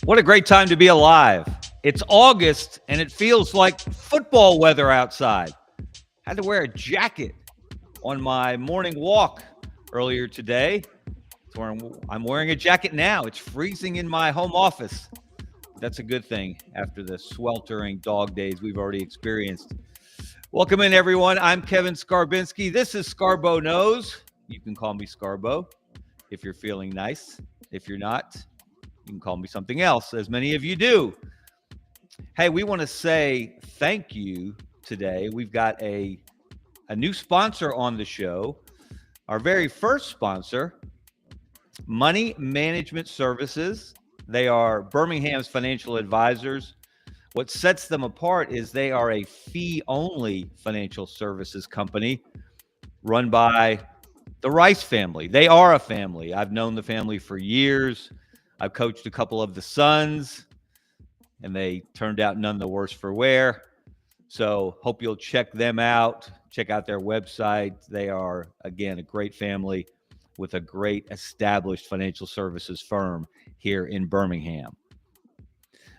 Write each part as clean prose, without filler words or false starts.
What a great time to be alive. It's August and it feels like football weather outside. Had to wear a jacket on my morning walk earlier today. I'm wearing a jacket now. It's freezing in my home office. That's a good thing after the sweltering dog days we've already experienced. Welcome in, everyone. I'm Kevin Scarbinsky. This is Scarbo Knows. You can call me Scarbo if you're feeling nice. If you're not, you can call me something else, as many of you do. Hey, we want to say thank you today. We've got a new sponsor on the show. Our very first sponsor, Money Management Services. They are Birmingham's financial advisors. What sets them apart is they are a fee-only financial services company run by the Rice family. They are a family. I've known the family for years. I've coached a couple of the sons, and they turned out none the worse for wear. So hope you'll check them out. Check out their website. They are, again, a great family with a great established financial services firm here in Birmingham.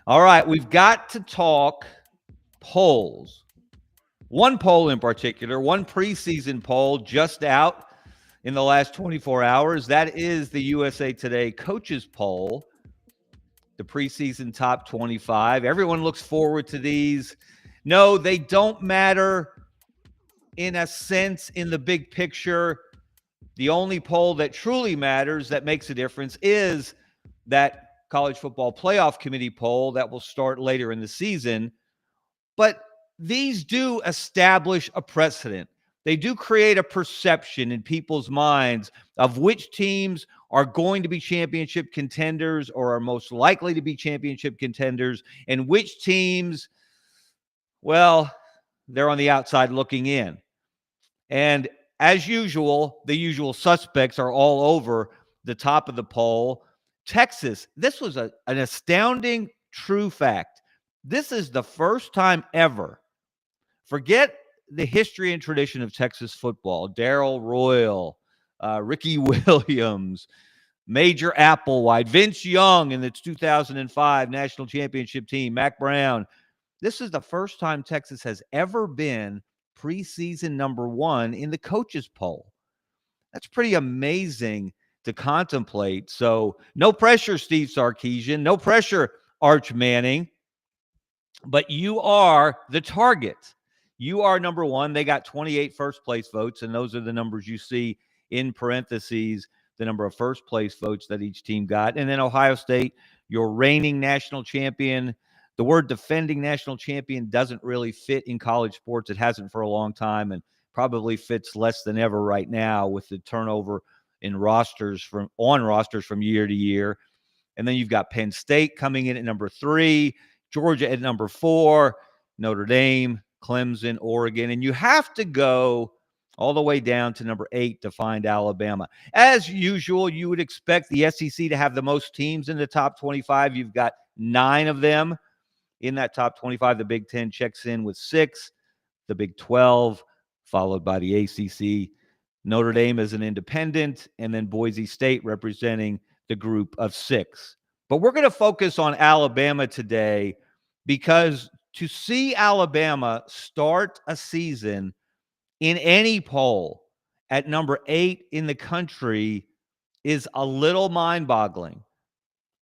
All right, we've got to talk polls. One poll in particular, one preseason poll just out in the last 24 hours. That is the USA Today Coaches Poll, the preseason top 25. Everyone looks forward to these. No, they don't matter in a sense in the big picture. The only poll that truly matters, that makes a difference, is that College Football Playoff Committee poll that will start later in the season. But these do establish a precedent. They do create a perception in people's minds of which teams are going to be championship contenders or are most likely to be championship contenders, and which teams, well, they're on the outside looking in. And as usual, the usual suspects are all over the top of the poll. Texas, this was an astounding true fact. This is the first time ever. Forget the history and tradition of Texas football. Darrell Royal, Ricky Williams, Major Applewhite, Vince Young in the 2005 national championship team, Mac Brown. This is the first time Texas has ever been preseason number one in the coaches poll. That's pretty amazing to contemplate. So no pressure, Steve Sarkisian. No pressure, Arch Manning. But you are the target. You are number one. They got 28 first-place votes, and those are the numbers you see in parentheses, the number of first-place votes that each team got. And then Ohio State, your reigning national champion. The word defending national champion doesn't really fit in college sports. It hasn't for a long time and probably fits less than ever right now with the turnover in rosters from year to year. And then you've got Penn State coming in at number 3, Georgia at number 4, Notre Dame, Clemson, Oregon, and you have to go all the way down to number 8 to find Alabama. As usual, you would expect the SEC to have the most teams in the top 25. You've got 9 of them in that top 25. The Big Ten checks in with 6, the Big 12, followed by the ACC. Notre Dame is an independent, and then Boise State representing the group of 6. But we're going to focus on Alabama today because to see Alabama start a season in any poll at number 8 in the country is a little mind-boggling.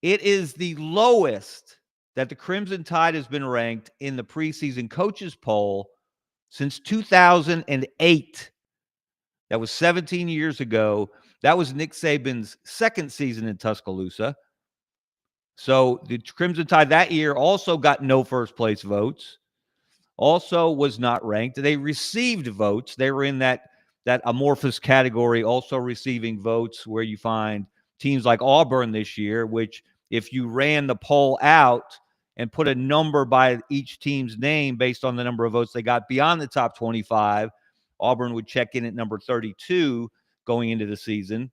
It is the lowest that the Crimson Tide has been ranked in the preseason coaches poll since 2008. That was 17 years ago. That was Nick Saban's second season in Tuscaloosa. So the Crimson Tide that year also got no first-place votes, also was not ranked. They received votes. They were in that amorphous category, also receiving votes, where you find teams like Auburn this year, which if you ran the poll out and put a number by each team's name based on the number of votes they got beyond the top 25, Auburn would check in at number 32 going into the season.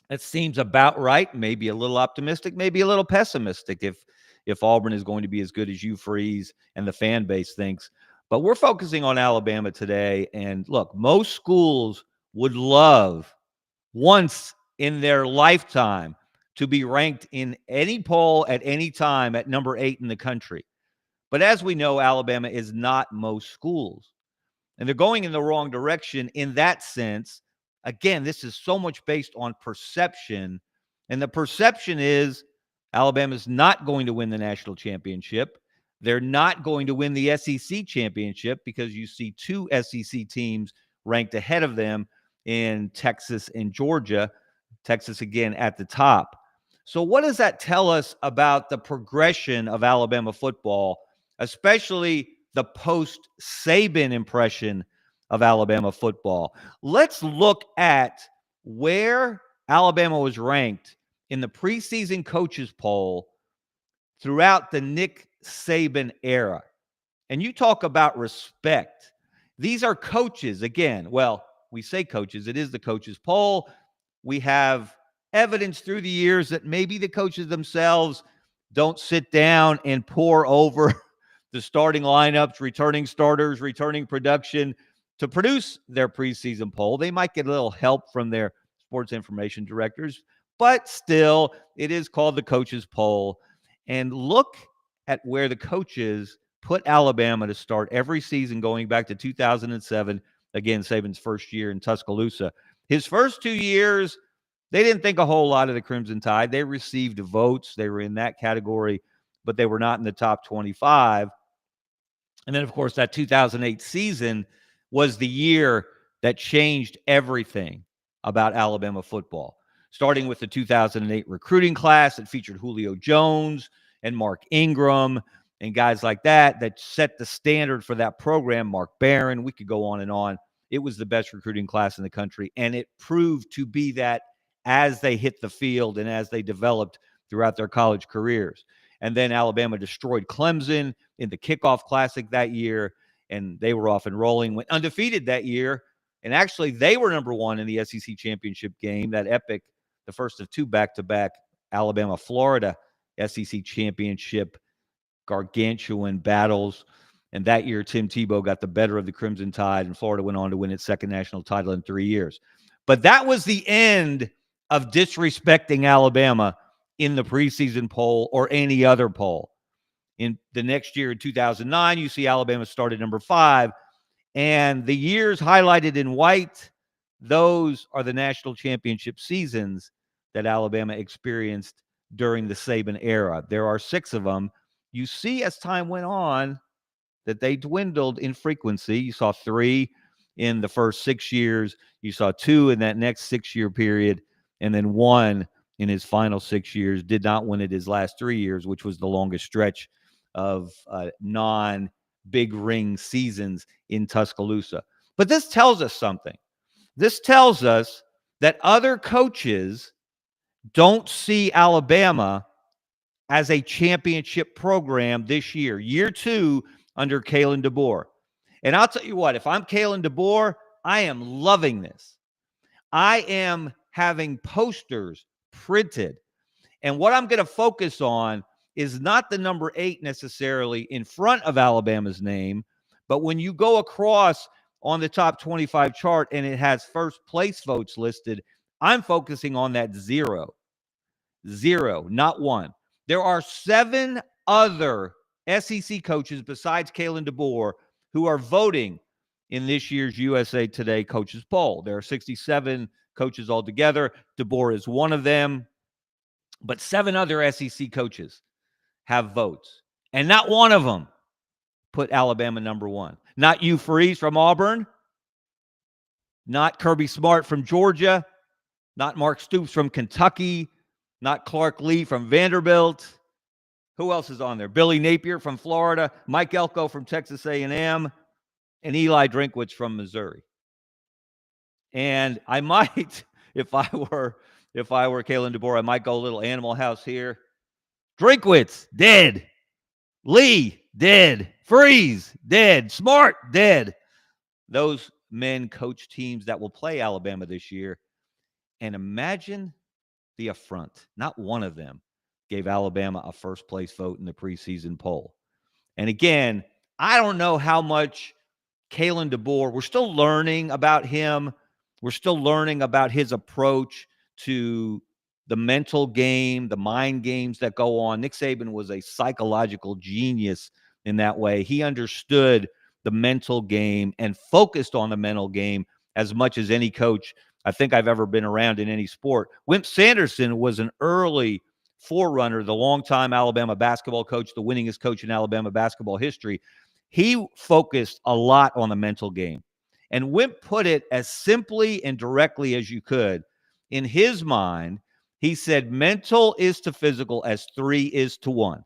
That seems about right. Maybe a little optimistic, maybe a little pessimistic if Auburn is going to be as good as Hugh Freeze and the fan base thinks. But we're focusing on Alabama today. And look, most schools would love once in their lifetime to be ranked in any poll at any time at number 8 in the country. But as we know, Alabama is not most schools. And they're going in the wrong direction in that sense. Again, this is so much based on perception. And the perception is Alabama's not going to win the national championship. They're not going to win the SEC championship because you see 2 SEC teams ranked ahead of them in Texas and Georgia. Texas, again, at the top. So what does that tell us about the progression of Alabama football, especially the post-Saban impression of Alabama football? Let's look at where Alabama was ranked in the preseason coaches poll throughout the Nick Saban era. And you talk about respect. These are coaches, again. Well, we say coaches. It is the coaches poll. We have evidence through the years that maybe the coaches themselves don't sit down and pore over the starting lineups, returning starters, returning production to produce their preseason poll. They might get a little help from their sports information directors, but still, it is called the coaches poll. And look at where the coaches put Alabama to start every season going back to 2007. Again, Saban's first year in Tuscaloosa. His first 2 years, they didn't think a whole lot of the Crimson Tide. They received votes. They were in that category, but they were not in the top 25. And then, of course, that 2008 season was the year that changed everything about Alabama football, starting with the 2008 recruiting class that featured Julio Jones and Mark Ingram and guys like that set the standard for that program. Mark Barron, we could go on and on. It was the best recruiting class in the country, and it proved to be that as they hit the field and as they developed throughout their college careers. And then Alabama destroyed Clemson in the kickoff classic that year, and they were off and rolling, went undefeated that year. And actually, they were number 1 in the SEC championship game, that epic, the first of 2 back-to-back Alabama-Florida SEC championship gargantuan battles. And that year, Tim Tebow got the better of the Crimson Tide, and Florida went on to win its second national title in 3 years. But that was the end of disrespecting Alabama in the preseason poll or any other poll. In the next year, in 2009, you see Alabama started number 5. And the years highlighted in white, those are the national championship seasons that Alabama experienced during the Saban era. There are 6 of them. You see, as time went on, that they dwindled in frequency. You saw 3 in the first 6 years. You saw 2 in that next 6-year period, and then 1 in his final 6 years. Did not win it his last 3 years, which was the longest stretch of non-big ring seasons in Tuscaloosa. But this tells us something. This tells us that other coaches don't see Alabama as a championship program this year, year 2 under Kalen DeBoer. And I'll tell you what, if I'm Kalen DeBoer, I am loving this. I am having posters printed. And what I'm going to focus on is not the number 8 necessarily in front of Alabama's name, but when you go across on the top 25 chart and it has first place votes listed, I'm focusing on that 0. 0, not 1. There are 7 other SEC coaches besides Kalen DeBoer who are voting in this year's USA Today coaches poll. There are 67 coaches altogether. DeBoer is one of them. But 7 other SEC coaches have votes. And not one of them put Alabama number 1. Not Hugh Freeze from Auburn. Not Kirby Smart from Georgia. Not Mark Stoops from Kentucky. Not Clark Lee from Vanderbilt. Who else is on there? Billy Napier from Florida. Mike Elko from Texas A&M. And Eli Drinkwitz from Missouri. And I might, if I were Kalen DeBoer, I might go a little Animal House here. Drinkwitz, dead. Lee, dead. Freeze, dead. Smart, dead. Those men coach teams that will play Alabama this year. And imagine the affront. Not one of them gave Alabama a first place vote in the preseason poll. And again, I don't know how much Kalen DeBoer, we're still learning about him. We're still learning about his approach to the mental game, the mind games that go on. Nick Saban was a psychological genius in that way. He understood the mental game and focused on the mental game as much as any coach I think I've ever been around in any sport. Wimp Sanderson was an early forerunner, the longtime Alabama basketball coach, the winningest coach in Alabama basketball history. He focused a lot on the mental game. And Wimp put it as simply and directly as you could. In his mind, he said mental is to physical as 3 is to 1.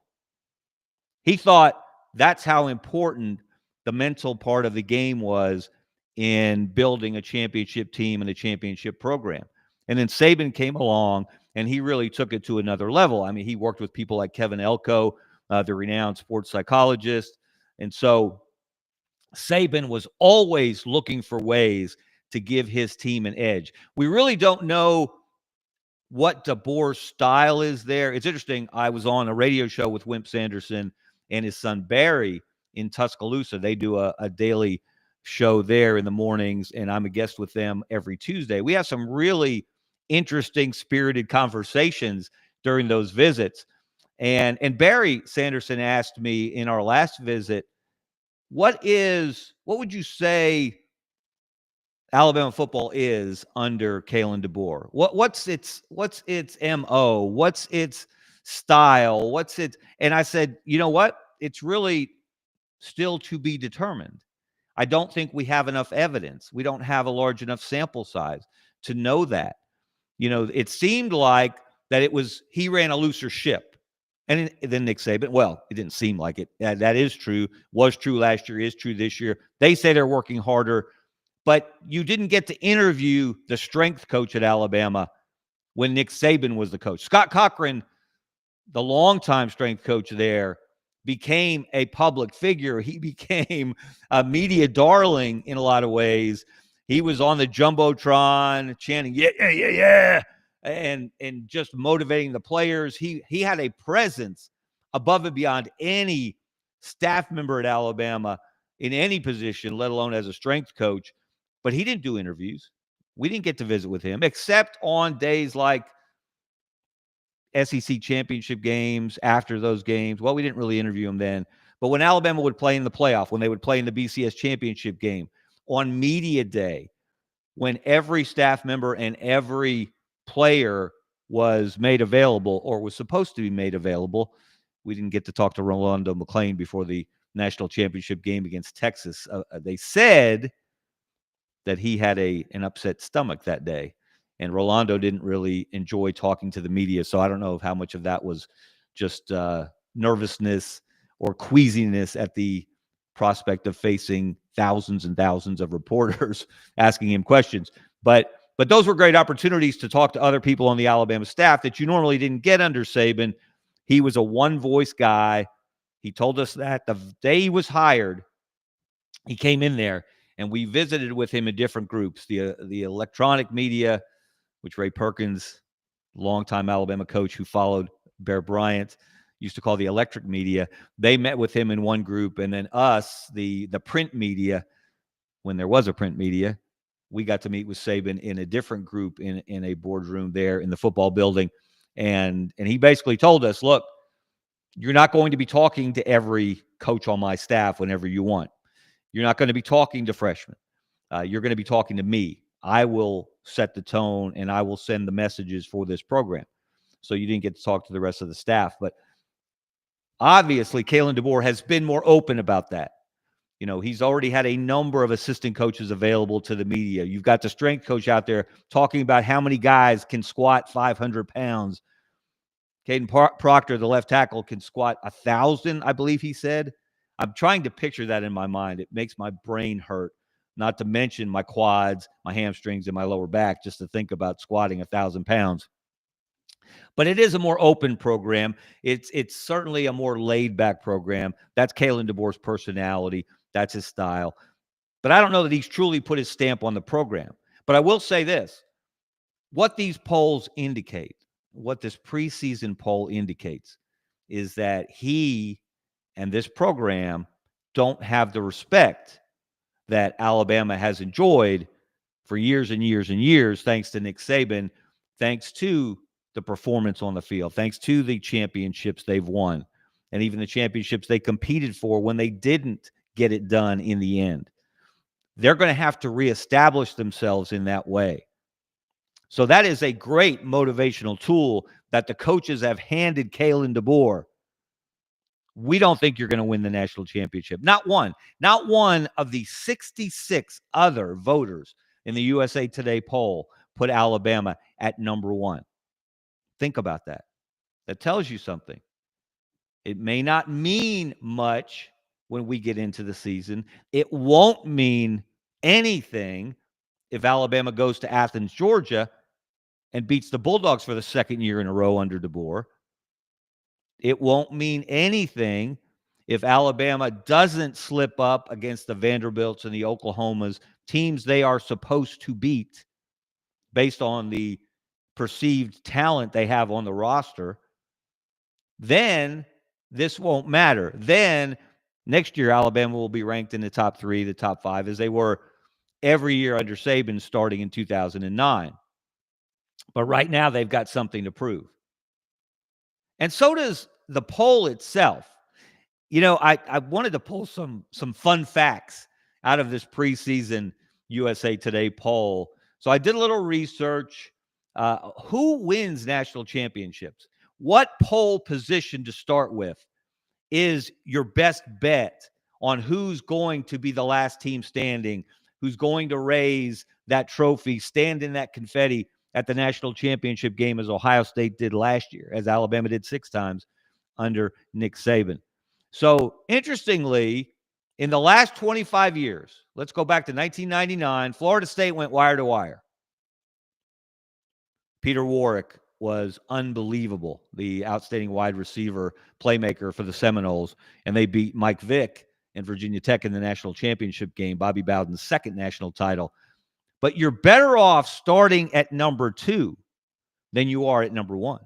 He thought that's how important the mental part of the game was in building a championship team and a championship program. And then Saban came along and he really took it to another level. I mean, he worked with people like Kevin Elko, the renowned sports psychologist. And so Saban was always looking for ways to give his team an edge. We really don't know what DeBoer's style is there. It's interesting. I was on a radio show with Wimp Sanderson and his son Barry in Tuscaloosa. They do a daily show there in the mornings, and I'm a guest with them every Tuesday. We have some really interesting, spirited conversations during those visits. And Barry Sanderson asked me in our last visit, what would you say Alabama football is under Kalen DeBoer? What's its MO? What's its style? And I said, you know what? It's really still to be determined. I don't think we have enough evidence. We don't have a large enough sample size to know that. It seemed like that he ran a looser ship. And then Nick Saban, well, it didn't seem like it. That is true, was true last year, is true this year. They say they're working harder, but you didn't get to interview the strength coach at Alabama when Nick Saban was the coach. Scott Cochran, the longtime strength coach there, became a public figure. He became a media darling in a lot of ways. He was on the Jumbotron chanting, yeah, yeah, yeah, yeah, and just motivating the players. He had a presence above and beyond any staff member at Alabama in any position, let alone as a strength coach. But he didn't do interviews. We didn't get to visit with him, except on days like SEC championship games, after those games. Well, we didn't really interview him then. But when Alabama would play in the playoff, when they would play in the BCS championship game, on media day, when every staff member and every player was made available or was supposed to be made available, we didn't get to talk to Rolando McClain before the national championship game against Texas. They said that he had an upset stomach that day. And Rolando didn't really enjoy talking to the media. So I don't know how much of that was just nervousness or queasiness at the prospect of facing thousands and thousands of reporters asking him questions. But those were great opportunities to talk to other people on the Alabama staff that you normally didn't get under Saban. He was a one-voice guy. He told us that the day he was hired, he came in there and we visited with him in different groups. The electronic media, which Ray Perkins, longtime Alabama coach who followed Bear Bryant, used to call the electric media. They met with him in one group, and then us, the print media, when there was a print media, we got to meet with Saban in a different group in a boardroom there in the football building. And he basically told us, look, you're not going to be talking to every coach on my staff whenever you want. You're not going to be talking to freshmen. You're going to be talking to me. I will set the tone and I will send the messages for this program. So you didn't get to talk to the rest of the staff. But obviously, Kalen DeBoer has been more open about that. He's already had a number of assistant coaches available to the media. You've got the strength coach out there talking about how many guys can squat 500 pounds. Caden Proctor, the left tackle, can squat 1,000, I believe he said. I'm trying to picture that in my mind. It makes my brain hurt, not to mention my quads, my hamstrings, and my lower back, just to think about squatting 1,000 pounds. But it is a more open program. It's certainly a more laid-back program. That's Kalen DeBoer's personality. That's his style. But I don't know that he's truly put his stamp on the program. But I will say this. What these polls indicate, what this preseason poll indicates, is that he and this program don't have the respect that Alabama has enjoyed for years and years and years, thanks to Nick Saban, thanks to the performance on the field, thanks to the championships they've won, and even the championships they competed for when they didn't get it done in the end. They're going to have to reestablish themselves in that way. So that is a great motivational tool that the coaches have handed Kalen DeBoer. We don't think you're going to win the national championship. Not one of the 66 other voters in the USA Today poll put Alabama at number one. Think about that. That tells you something. It may not mean much when we get into the season. It won't mean anything if Alabama goes to Athens, Georgia, and beats the Bulldogs for the second year in a row under DeBoer. It won't mean anything if Alabama doesn't slip up against the Vanderbilts and the Oklahomas, teams they are supposed to beat based on the perceived talent they have on the roster. Then this won't matter. Then next year, Alabama will be ranked in the top 3, the top 5, as they were every year under Saban starting in 2009. But right now, they've got something to prove. And so does the poll itself. You know, I wanted to pull some fun facts out of this preseason USA Today poll. So I did a little research. Who wins national championships? What pole position to start with is your best bet on who's going to be the last team standing, who's going to raise that trophy, stand in that confetti at the national championship game, as Ohio State did last year, as Alabama did 6 times under Nick Saban. So interestingly, in the last 25 years, let's go back to 1999, Florida State went wire to wire. Peter Warrick was unbelievable, the outstanding wide receiver playmaker for the Seminoles, and they beat Mike Vick and Virginia Tech in the national championship game, Bobby Bowden's second national title. But you're better off starting at number 2 than you are at number 1.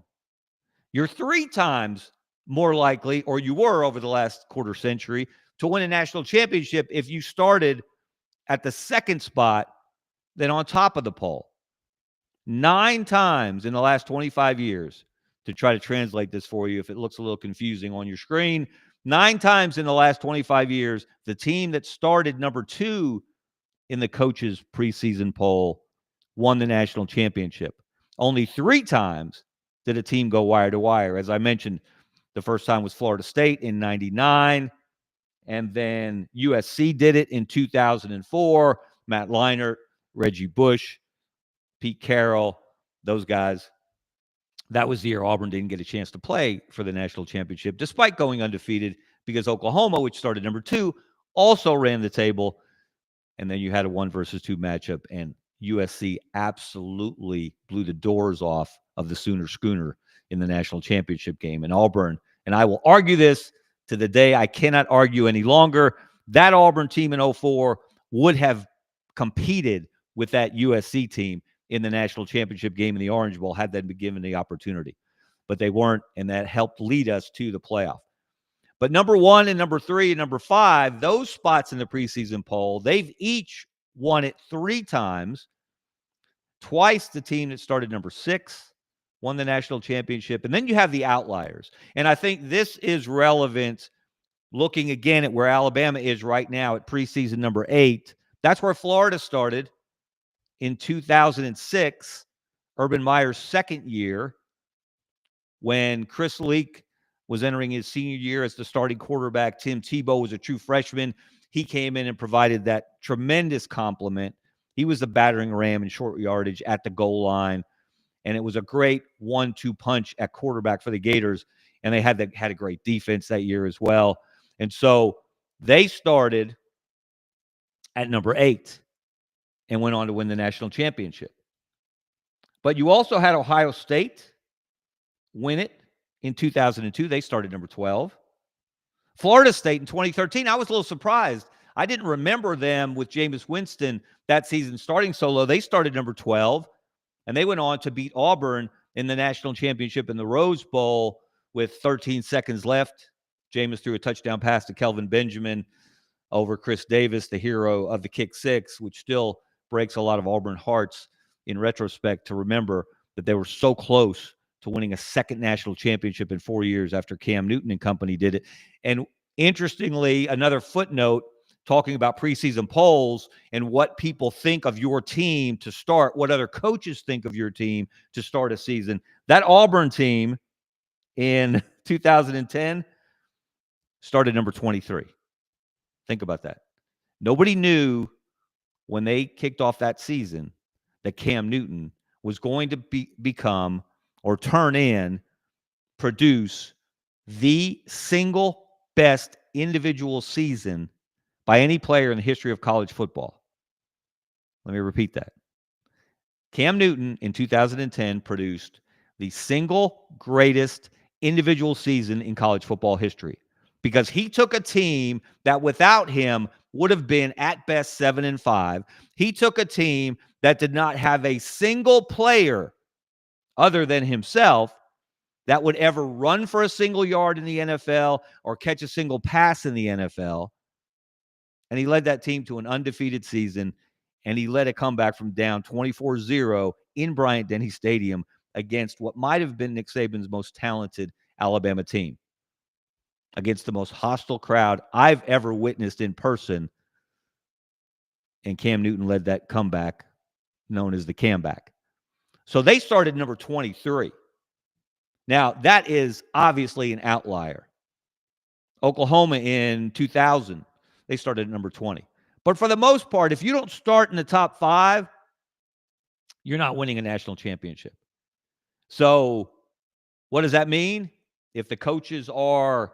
You're 3 times more likely, or you were over the last quarter century, to win a national championship if you started at the 2nd spot than on top of the poll. 9 times in the last 25 years, to try to translate this for you if it looks a little confusing on your screen. 9 times in the last 25 years, the team that started number 2 in the coaches' preseason poll won the national championship. Only 3 times did a team go wire to wire. As I mentioned, the first time was Florida State in 99, and then USC did it in 2004. Matt Leinart, Reggie Bush, Pete Carroll, those guys. That was the year Auburn didn't get a chance to play for the national championship, despite going undefeated, because Oklahoma, which started number 2, also ran the table. And then you had a 1 versus 2 matchup, and USC absolutely blew the doors off of the Sooner Schooner in the national championship game. And Auburn, and I will argue this to the day I cannot argue any longer, that Auburn team in 2004 would have competed with that USC team in the national championship game in the Orange Bowl had they been given the opportunity. But they weren't, and that helped lead us to the playoff. But number 1 and number 3 and number 5, those spots in the preseason poll, they've each won it 3 times. Twice the team that started number 6 won the national championship. And then you have the outliers. And I think this is relevant looking again at where Alabama is right now at preseason number 8. That's where Florida started in 2006, Urban Meyer's second year, when Chris Leak was entering his senior year as the starting quarterback. Tim Tebow was a true freshman. He came in and provided that tremendous compliment. He was the battering ram in short yardage at the goal line, and it was a great 1-2 punch at quarterback for the Gators, and they had a great defense that year as well. And so they started at number 8 and went on to win the national championship. But you also had Ohio State win it in 2002. They started number 12. Florida State in 2013, I was a little surprised. I didn't remember them with Jameis Winston that season starting so low. They started number 12, and they went on to beat Auburn in the national championship in the Rose Bowl with 13 seconds left. Jameis threw a touchdown pass to Kelvin Benjamin over Chris Davis, the hero of the kick 6, which still breaks a lot of Auburn hearts in retrospect to remember that they were so close to winning a second national championship in 4 years after Cam Newton and company did it. And interestingly, another footnote talking about preseason polls and what people think of your team to start, what other coaches think of your team to start a season. That Auburn team in 2010 started number 23. Think about that. Nobody knew when they kicked off that season that Cam Newton was going to become or produce the single best individual season by any player in the history of college football. Let me repeat that. Cam Newton in 2010 produced the single greatest individual season in college football history because he took a team that without him would have been at best 7-5. He took a team that did not have a single player other than himself that would ever run for a single yard in the NFL or catch a single pass in the NFL. And he led that team to an undefeated season, and he led a comeback from down 24-0 in Bryant-Denny Stadium against what might have been Nick Saban's most talented Alabama team, against the most hostile crowd I've ever witnessed in person. And Cam Newton led that comeback known as the comeback. So they started number 23. Now, that is obviously an outlier. Oklahoma in 2000, they started at number 20. But for the most part, if you don't start in the top 5, you're not winning a national championship. So what does that mean? If the coaches are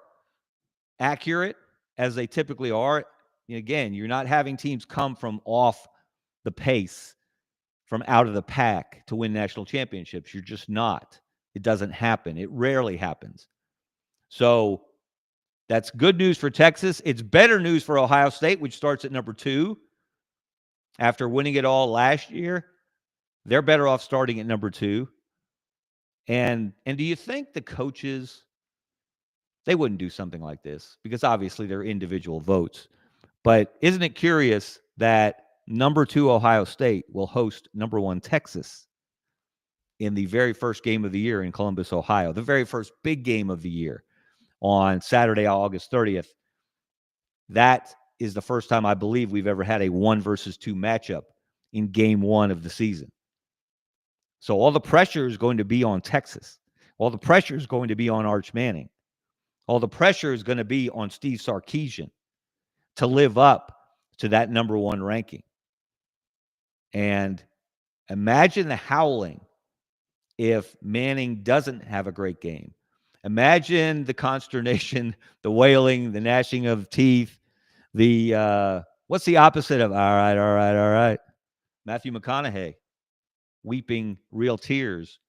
accurate, as they typically are, again, you're not having teams come from off the pace, from out of the pack to win national championships. You're just not. It doesn't happen. It rarely happens. So that's good news for Texas. It's better news for Ohio State, which starts at number 2. After winning it all last year, they're better off starting at number 2. And do you think the coaches, they wouldn't do something like this? Because obviously they're individual votes. But isn't it curious that number 2 Ohio State will host number 1 Texas in the very first game of the year in Columbus, Ohio, the very first big game of the year on Saturday, August 30th. That is the first time I believe we've ever had a 1 versus 2 matchup in game 1 of the season. So all the pressure is going to be on Texas. All the pressure is going to be on Arch Manning. All the pressure is going to be on Steve Sarkisian to live up to that number 1 ranking. And imagine the howling if Manning doesn't have a great game. Imagine the consternation, the wailing, the gnashing of teeth, the what's the opposite of all right? Matthew McConaughey weeping real tears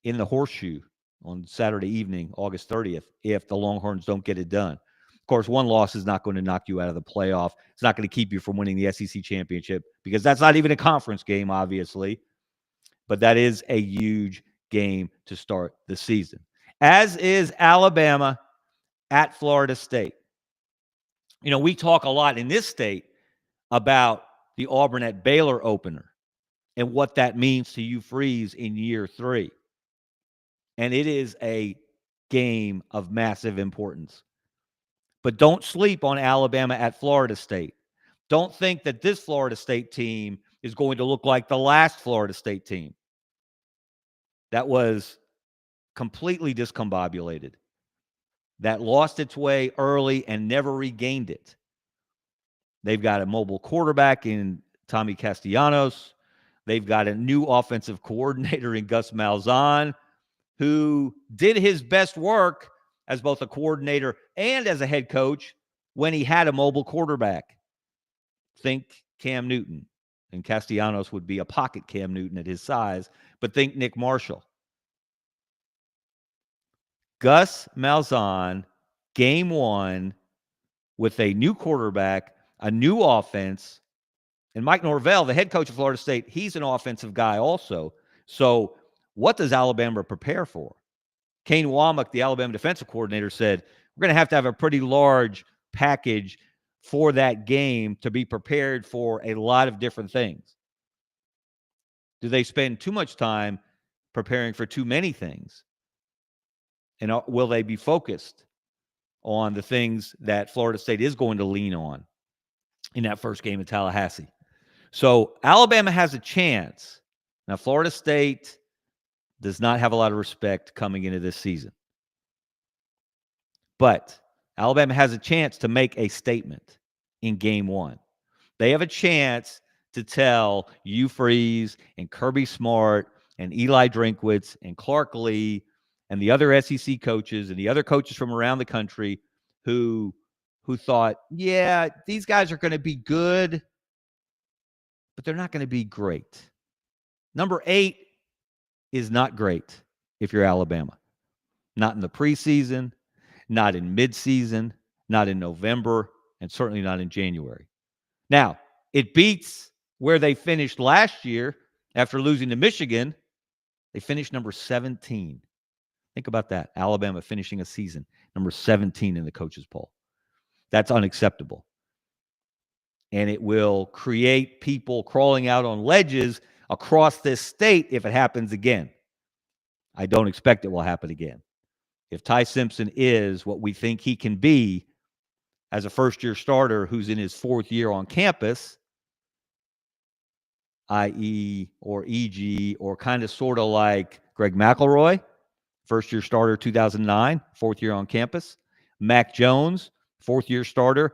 in the horseshoe on Saturday evening, August 30th, if the Longhorns don't get it done. Of course, 1 loss is not going to knock you out of the playoff. It's not going to keep you from winning the SEC championship because that's not even a conference game, obviously. But that is a huge game to start the season, as is Alabama at Florida State. We talk a lot in this state about the Auburn at Baylor opener and what that means to Hugh Freeze in year 3. And it is a game of massive importance. But don't sleep on Alabama at Florida State. Don't think that this Florida State team is going to look like the last Florida State team that was completely discombobulated, that lost its way early and never regained it. They've got a mobile quarterback in Tommy Castellanos. They've got a new offensive coordinator in Gus Malzahn, who did his best work as both a coordinator and as a head coach when he had a mobile quarterback. Think Cam Newton. And Castellanos would be a pocket Cam Newton at his size, but think Nick Marshall. Gus Malzahn, game 1, with a new quarterback, a new offense, and Mike Norvell, the head coach of Florida State, he's an offensive guy also. So what does Alabama prepare for? Kane Womack, the Alabama defensive coordinator, said, we're going to have a pretty large package for that game to be prepared for a lot of different things. Do they spend too much time preparing for too many things? And will they be focused on the things that Florida State is going to lean on in that first game in Tallahassee? So Alabama has a chance. Now, Florida State does not have a lot of respect coming into this season. But Alabama has a chance to make a statement in game one. They have a chance to tell Hugh Freeze and Kirby Smart and Eli Drinkwitz and Clark Lee and the other SEC coaches and the other coaches from around the country who thought, yeah, these guys are going to be good, but they're not going to be great. Number 8 is not great if you're Alabama. Not in the preseason, not in midseason, not in November, and certainly not in January. Now, it beats where they finished last year after losing to Michigan. They finished number 17. Think about that. Alabama finishing a season number 17 in the coaches poll. That's unacceptable. And it will create people crawling out on ledges across this state if it happens again. I don't expect it will happen again. If Ty Simpson is what we think he can be as a first-year starter who's in his 4th year on campus, i.e. or e.g. or kind of sort of like Greg McElroy, first-year starter 2009, 4th year on campus. Mac Jones, 4th-year starter.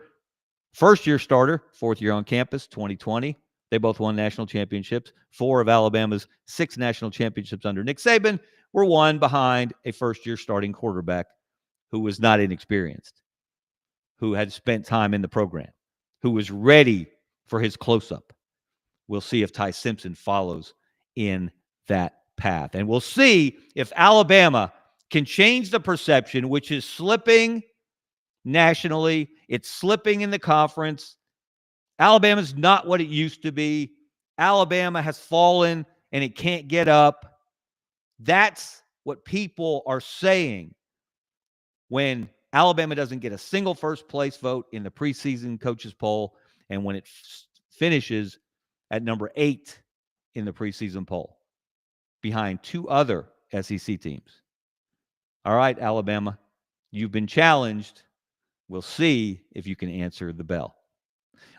First-year starter, 4th year on campus, 2020. They both won national championships. 4 of Alabama's 6 national championships under Nick Saban were won behind a first-year starting quarterback who was not inexperienced, who had spent time in the program, who was ready for his close-up. We'll see if Ty Simpson follows in that path. And we'll see if Alabama can change the perception, which is slipping nationally. It's slipping in the conference. Alabama's not what it used to be. Alabama has fallen and it can't get up. That's what people are saying when Alabama doesn't get a single first-place vote in the preseason coaches poll and when it finishes at number 8 in the preseason poll behind 2 other SEC teams. All right, Alabama, you've been challenged. We'll see if you can answer the bell.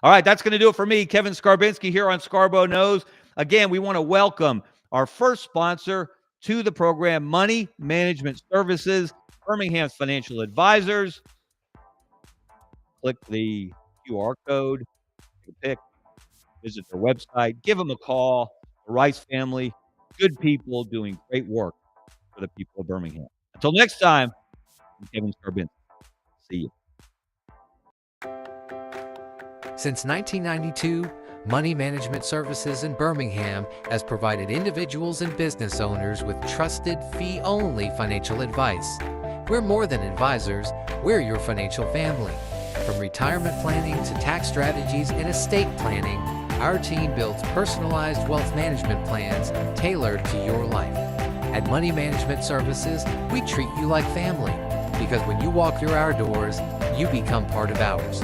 All right, that's going to do it for me, Kevin Scarbinsky, here on Scarbo Knows. Again, we want to welcome our first sponsor to the program, Money Management Services, Birmingham's financial advisors. Click the QR code, take a pic, visit their website, give them a call. The Rice family, good people doing great work for the people of Birmingham. Until next time, I'm Kevin Scarbinsky. See you. Since 1992, Money Management Services in Birmingham has provided individuals and business owners with trusted, fee-only financial advice. We're more than advisors, we're your financial family. From retirement planning to tax strategies and estate planning, our team builds personalized wealth management plans tailored to your life. At Money Management Services, we treat you like family, because when you walk through our doors, you become part of ours.